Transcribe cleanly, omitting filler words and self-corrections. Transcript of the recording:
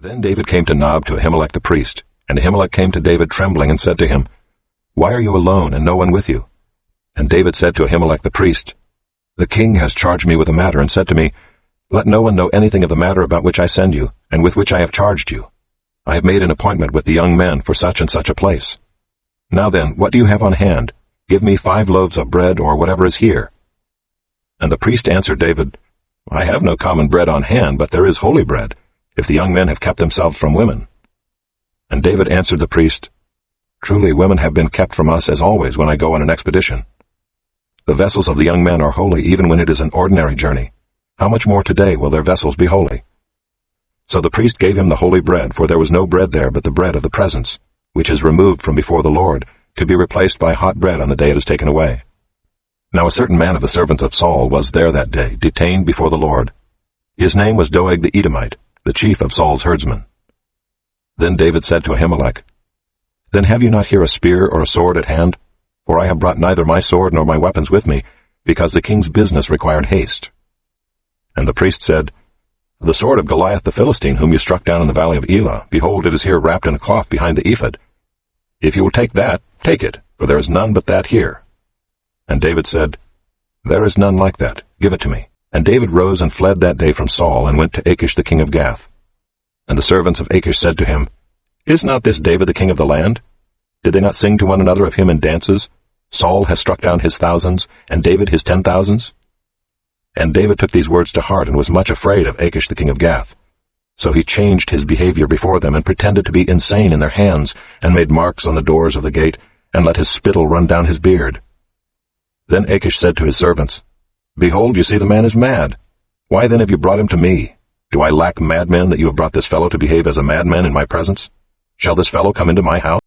Then David came to Nob to Ahimelech the priest, and Ahimelech came to David trembling and said to him, "Why are you alone and no one with you?" And David said to Ahimelech the priest, "The king has charged me with a matter and said to me, 'Let no one know anything of the matter about which I send you, and with which I have charged you. I have made an appointment with the young men for such and such a place. Now then, what do you have on hand? Give me 5 loaves of bread or whatever is here.' And the priest answered David, 'I have no common bread on hand, but there is holy bread, if the young men have kept themselves from women.' And David answered the priest, 'Truly women have been kept from us as always when I go on an expedition. The vessels of the young men are holy even when it is an ordinary journey. How much more today will their vessels be holy?' So the priest gave him the holy bread, for there was no bread there but the bread of the presence, which is removed from before the Lord, to be replaced by hot bread on the day it is taken away. Now a certain man of the servants of Saul was there that day, detained before the Lord. His name was Doeg the Edomite, the chief of Saul's herdsmen. Then David said to Ahimelech, 'Then have you not here a spear or a sword at hand? For I have brought neither my sword nor my weapons with me, because the king's business required haste.' And the priest said, 'The sword of Goliath the Philistine, whom you struck down in the valley of Elah, behold, it is here wrapped in a cloth behind the ephod. If you will take that, take it, for there is none but that here.' And David said, 'There is none like that. Give it to me.' And David rose and fled that day from Saul, and went to Achish the king of Gath. And the servants of Achish said to him, 'Is not this David the king of the land? Did they not sing to one another of him in dances? Saul has struck down his thousands, and David his 10,000s? And David took these words to heart, and was much afraid of Achish the king of Gath. So he changed his behavior before them, and pretended to be insane in their hands, and made marks on the doors of the gate, and let his spittle run down his beard. Then Achish said to his servants, 'Behold, you see the man is mad. Why then have you brought him to me? Do I lack madmen that you have brought this fellow to behave as a madman in my presence? Shall this fellow come into my house?'